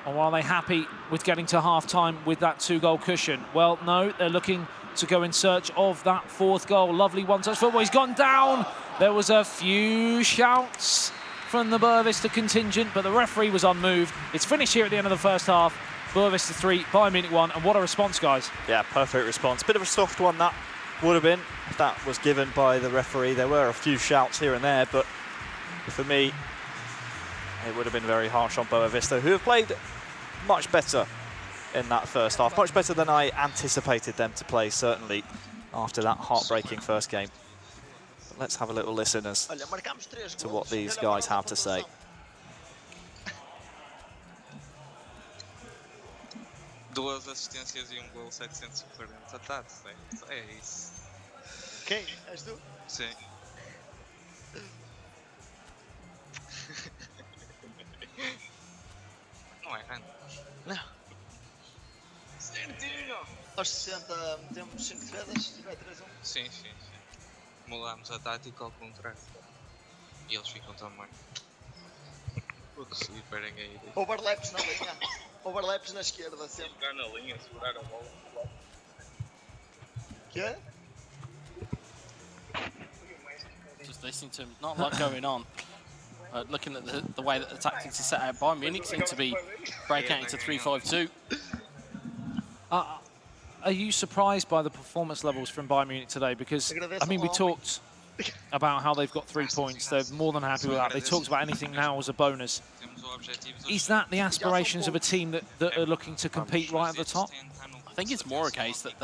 S1: Or are they happy with getting to half-time with that 2-goal cushion? Well, no, they're looking to go in search of that 4th goal. Lovely one-touch football. He's gone down. There was a few shouts from the BOAVISTA contingent, but the referee was unmoved. It's finished here at the end of the first half. BOAVISTA 3, Bayern Munich 1, and what a response, guys. Yeah,
S3: perfect response. Bit of a soft one that would have been if that was given by the referee. There were a few shouts here and there, but for me, it would have been very harsh on BOAVISTA, who have played much better in that first half. Much better than I anticipated them to play, certainly, after that heartbreaking first game. But let's have a little listen as to what these guys have to say.
S5: Duas assistências e gol 740. Tá, é isso.
S6: Quem? És tu?
S5: Sim. Não é,
S6: não. Certinho! Aos 60 metemos 5 defesas, se tiver 3-1.
S5: Sim. Mudámos a tática ao contrário. E eles ficam também. Se liberem aí.
S6: Overlaps na linha. Overlaps na esquerda, sempre.
S5: Jogar na linha, segurar a bola.
S6: Quê?
S2: Just listening to him, not a lot going on. Looking at the way that the tactics are set out, Bayern Munich seem to be breaking out into 3-5-2.
S1: Are you surprised by the performance levels from Bayern Munich today? Because, I mean, we talked about how they've got 3 points. They're more than happy with that. They talked about anything now as a bonus. Is that the aspirations of a team that are looking to compete right at the top?
S2: I think it's more a case that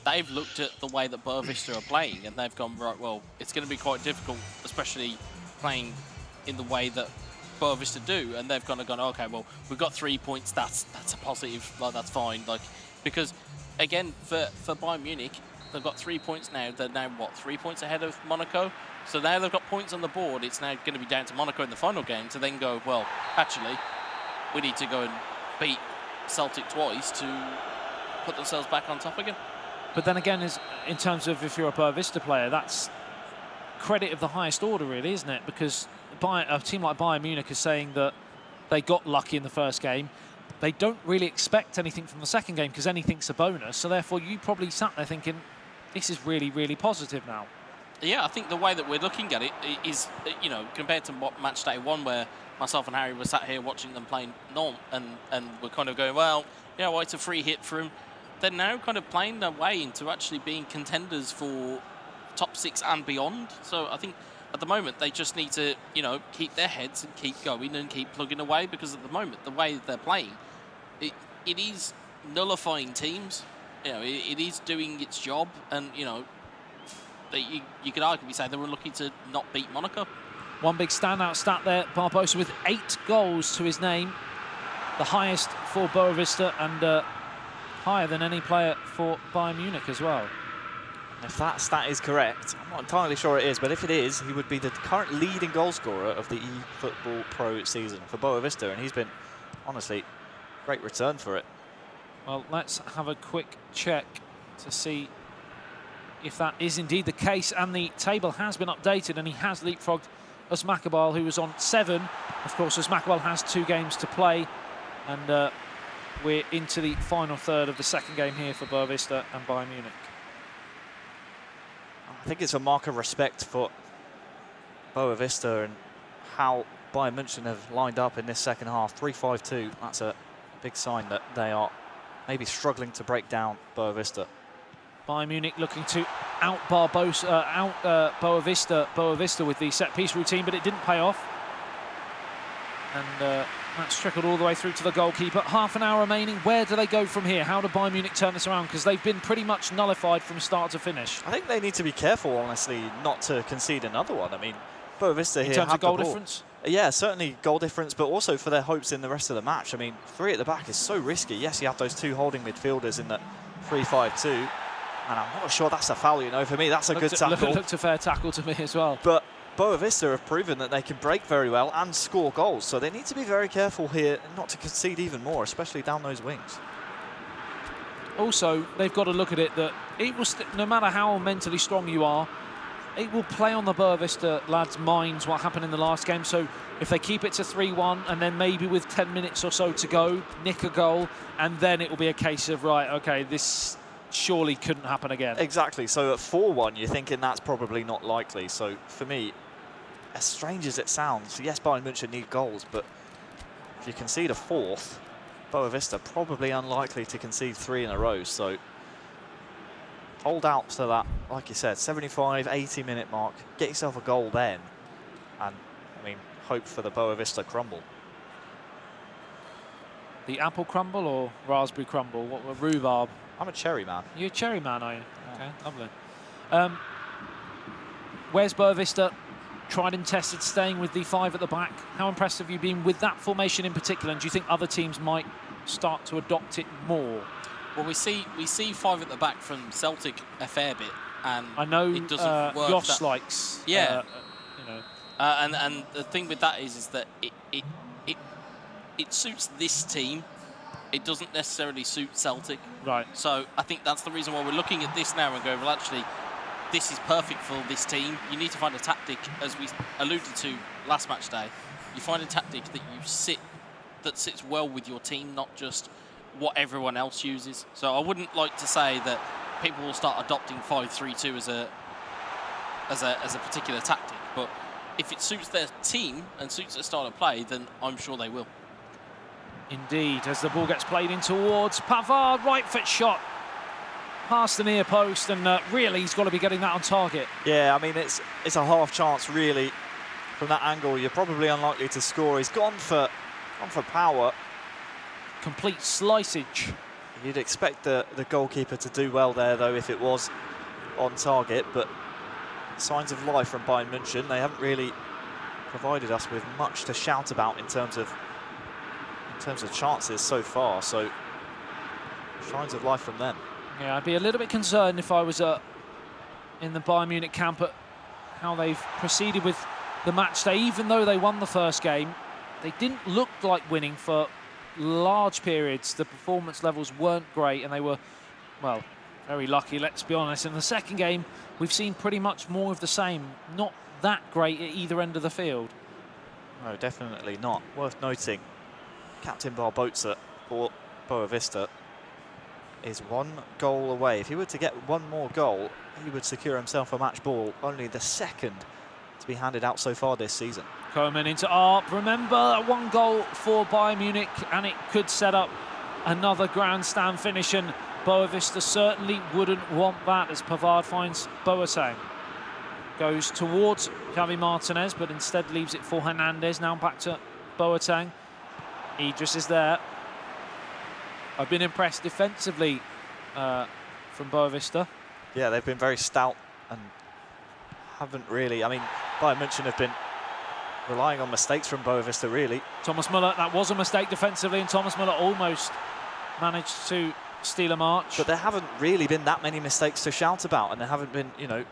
S2: they've looked at the way that BOAVISTA are playing and they've gone, right, well, it's going to be quite difficult, especially playing in the way that BOAVISTA do, and they've kind of gone, okay, well, we've got 3 points, that's a positive, like, that's fine, like, because again, for Bayern Munich, they've got 3 points now. They're now, what, 3 points ahead of Monaco? So now they've got points on the board. It's now going to be down to Monaco in the final game to then go, well, actually, we need to go and beat Celtic twice to put themselves back on top again.
S1: But then again, in terms of if you're a BOAVISTA player, that's credit of the highest order, really, isn't it? Because a team like Bayern Munich is saying that they got lucky in the first game. They don't really expect anything from the second game because anything's a bonus. So therefore, you probably sat there thinking, this is really, really positive now.
S2: Yeah, I think the way that we're looking at it is, you know, compared to what Matchday 1, where myself and Harry were sat here watching them play Nantes, and we're kind of going, well, you know, well, it's a free hit for them. They're now kind of playing their way into actually being contenders for top 6 and beyond. So I think at the moment they just need to, you know, keep their heads and keep going and keep plugging away, because at the moment the way they're playing, it is nullifying teams. You know, it is doing its job, and you know, you could arguably say they were lucky to not beat Monaco.
S1: One big standout stat there, Barbosa with 8 goals to his name, the highest for BOAVISTA and higher than any player for Bayern Munich as well.
S3: If that stat is correct, I'm not entirely sure it is, but if it is, he would be the current leading goal scorer of the eFootball.Pro season for BOAVISTA, and he's been, honestly, great return for it.
S1: Well, let's have a quick check to see if that is indeed the case, and the table has been updated, and he has leapfrogged Usmakabal, who was on 7. Of course, Usmakabal has 2 games to play, and we're into the final third of the second game here for BOAVISTA and Bayern Munich.
S3: I think it's a mark of respect for BOAVISTA and how Bayern München have lined up in this second half. 3-5-2, that's a big sign that they are maybe struggling to break down BOAVISTA.
S1: Bayern Munich looking to BOAVISTA with the set-piece routine, but it didn't pay off. And that's trickled all the way through to the goalkeeper. Half an hour remaining. Where do they go from here? How do Bayern Munich turn this around? Because they've been pretty much nullified from start to finish.
S3: I think they need to be careful, honestly, not to concede another one. I mean, BOAVISTA here
S1: in terms of goal
S3: the ball.
S1: difference? Yeah,
S3: certainly goal difference, but also for their hopes in the rest of the match. I mean, 3 at the back is so risky. Yes, you have those 2 holding midfielders in the 3-5-2, and I'm not sure that's a foul, you know. For me, that's a good tackle.
S1: Looked a fair tackle to me as well.
S3: But BOAVISTA have proven that they can break very well and score goals, so they need to be very careful here not to concede even more, especially down those wings.
S1: Also, they've got to look at it that it will, no matter how mentally strong you are, it will play on the BOAVISTA lads' minds what happened in the last game. So if they keep it to 3-1 and then maybe with 10 minutes or so to go, nick a goal, and then it will be a case of, right, okay, this surely couldn't happen again.
S3: Exactly. So at 4-1, you're thinking that's probably not likely. So for me, as strange as it sounds, yes, Bayern München need goals, but if you concede a 4th, BOAVISTA probably unlikely to concede 3 in a row. So hold out to that, like you said, 75, 80-minute mark. Get yourself a goal then, and I mean, hope for the BOAVISTA crumble.
S1: The apple crumble or raspberry crumble? What, rhubarb?
S3: I'm a cherry man.
S1: You're a cherry man, are you? Okay, lovely. Where's BOAVISTA? Tried and tested, staying with the 5 at the back. How impressed have you been with that formation in particular? And do you think other teams might start to adopt it more?
S2: Well, we see 5 at the back from Celtic a fair bit, and
S1: I know
S2: it doesn't work.
S1: Josh likes,
S2: yeah,
S1: you know.
S2: And the thing with that is that it suits this team. It doesn't necessarily suit Celtic.
S1: Right.
S2: So I think that's the reason why we're looking at this now and going, well, actually, this is perfect for this team. You need to find a tactic, as we alluded to last match day. You find a tactic that sits well with your team, not just what everyone else uses. So I wouldn't like to say that people will start adopting 5-3-2 as a particular tactic, but if it suits their team and suits their style of play, then I'm sure they will.
S1: Indeed, as the ball gets played in towards Pavard, right foot shot past the near post, and really he's got to be getting that on target.
S3: Yeah, I mean, it's a half chance really. From that angle, you're probably unlikely to score. He's gone for power.
S1: Complete slicage.
S3: You'd expect the goalkeeper to do well there, though, if it was on target, but signs of life from Bayern München. They haven't really provided us with much to shout about in terms of chances so far, so signs of life from them.
S1: Yeah, I'd be a little bit concerned if I was in the Bayern Munich camp at how they've proceeded with the match day. Even though they won the first game, they didn't look like winning for large periods. The performance levels weren't great, and they were, well, very lucky, let's be honest. In the second game, we've seen pretty much more of the same. Not that great at either end of the field.
S3: No, definitely not. Worth noting, Captain Barbosa for BOAVISTA is 1 goal away. If he were to get 1 more goal, he would secure himself a match ball, only the second to be handed out so far this season.
S1: Koeman into Arp. Remember, 1 goal for Bayern Munich, and it could set up another grandstand finish, and BOAVISTA certainly wouldn't want that, as Pavard finds Boateng. Goes towards Javi Martinez, but instead leaves it for Hernandez. Now back to Boateng. Idris is there. I've been impressed defensively from BOAVISTA.
S3: Yeah, they've been very stout and haven't really... I mean, Bayern München have been relying on mistakes from BOAVISTA, really.
S1: Thomas Müller, that was a mistake defensively, and Thomas Müller almost managed to steal a march.
S3: But there haven't really been that many mistakes to shout about, and there haven't been, you know...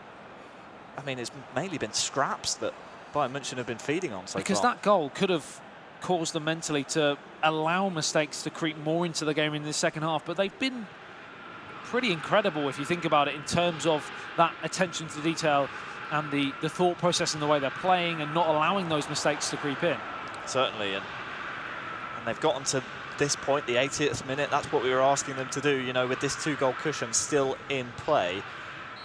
S3: I mean, it's mainly been scraps that Bayern München have been feeding on so far.
S1: Because that goal could have caused them mentally to allow mistakes to creep more into the game in the second half, but they've been pretty incredible if you think about it in terms of that attention to detail and the thought process and the way they're playing and not allowing those mistakes to creep in.
S3: Certainly, and they've gotten to this point, the 80th minute. That's what we were asking them to do, you know, with this 2-goal cushion still in play.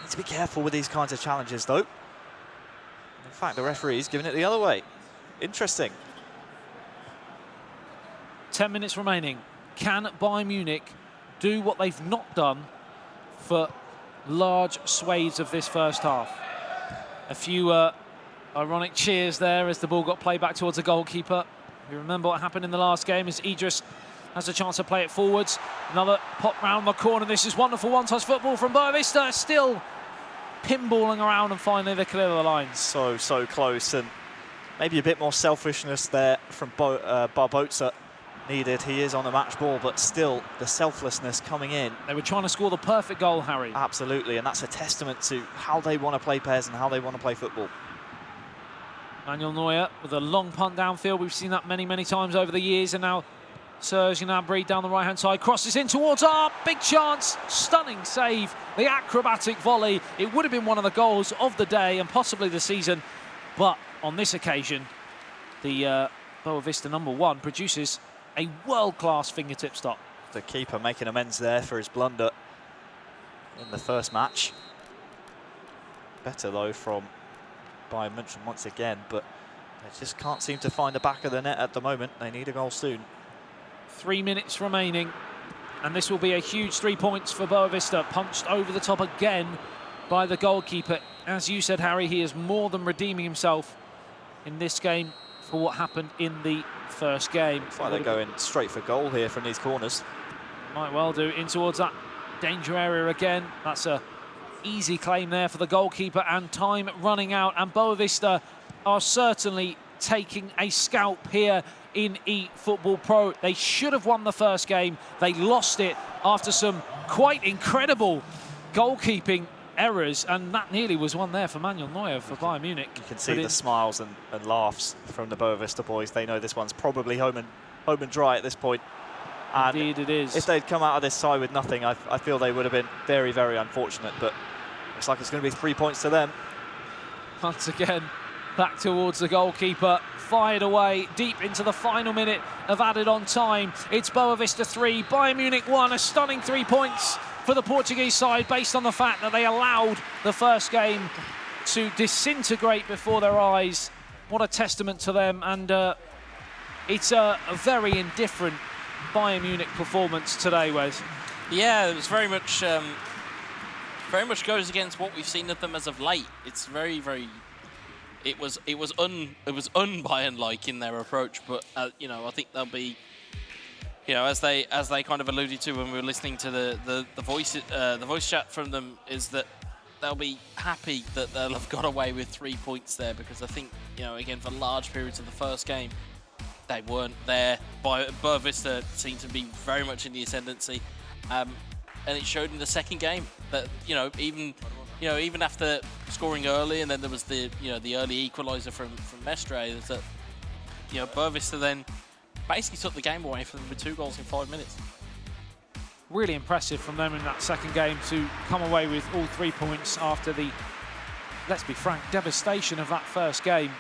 S3: Need to be careful with these kinds of challenges, though. In fact, the referee's giving it the other way. Interesting.
S1: 10 minutes remaining. Can Bayern Munich do what they've not done for large swathes of this first half? A few ironic cheers there as the ball got played back towards the goalkeeper. You remember what happened in the last game as Idris has a chance to play it forwards. Another pop round the corner. This is wonderful one-touch football from BOAVISTA. Still pinballing around, and finally they clear the lines.
S3: So close, and maybe a bit more selfishness there from Barbosa needed. He is on a match ball, but still the selflessness coming in.
S1: They were trying to score the perfect goal, Harry.
S3: Absolutely, and that's a testament to how they want to play PES and how they want to play football.
S1: Manuel Neuer with a long punt downfield. We've seen that many, many times over the years, and now Serge Gnabry down the right-hand side, crosses in towards Arp, big chance, stunning save, the acrobatic volley. It would have been one of the goals of the day and possibly the season, but on this occasion, the BOAVISTA #1 produces a world-class fingertip stop.
S3: The keeper making amends there for his blunder in the first match. Better, though, from Bayern München once again, but they just can't seem to find the back of the net at the moment. They need a goal soon.
S1: 3 minutes remaining, and this will be a huge 3 points for BOAVISTA. Punched over the top again by the goalkeeper. As you said, Harry, he is more than redeeming himself in this game for what happened in the first game.
S3: It's like they're going straight for goal here from these corners.
S1: Might well do. In towards that danger area again. That's a easy claim there for the goalkeeper, and time running out, and BOAVISTA are certainly taking a scalp here in eFootball.Pro. They should have won the first game. They lost it after some quite incredible goalkeeping errors, and that nearly was one there for Manuel Neuer for Bayern Munich.
S3: You can see the smiles and laughs from the BOAVISTA boys. They know this one's probably home and dry at this point. And
S1: indeed it is.
S3: If they'd come out of this side with nothing, I feel they would have been very, very unfortunate, but looks like it's going to be 3 points to them.
S1: Once again, back towards the goalkeeper, fired away deep into the final minute of added on time. It's BOAVISTA 3, Bayern Munich 1, a stunning 3 points for the Portuguese side based on the fact that they allowed the first game to disintegrate before their eyes. What a testament to them, and it's a very indifferent Bayern Munich performance today, Wes.
S2: Yeah, it was very much goes against what we've seen of them as of late. It's very, very. It was un-Bayern-like in their approach, but you know, I think they'll be you know, as they kind of alluded to when we were listening to the voice chat from them, is that they'll be happy that they'll have got away with 3 points there, because I think, you know, again, for large periods of the first game, they weren't there. BOAVISTA seemed to be very much in the ascendancy, and it showed in the second game that, you know, even after scoring early, and then there was the early equaliser from Matchday, is that, you know, BOAVISTA then basically took the game away from them with 2 goals in 5 minutes.
S1: Really impressive from them in that second game to come away with all 3 points after the, let's be frank, devastation of that first game.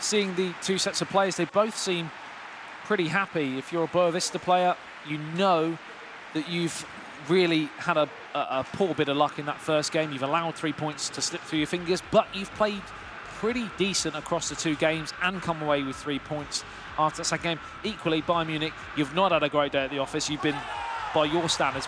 S1: Seeing the 2 sets of players, they both seem pretty happy. If you're a BOAVISTA player, you know that you've really had a poor bit of luck in that first game. You've allowed 3 points to slip through your fingers, but you've played pretty decent across the 2 games and come away with 3 points after that second game. Equally, Bayern Munich, you've not had a great day at the office. You've been, by your standards,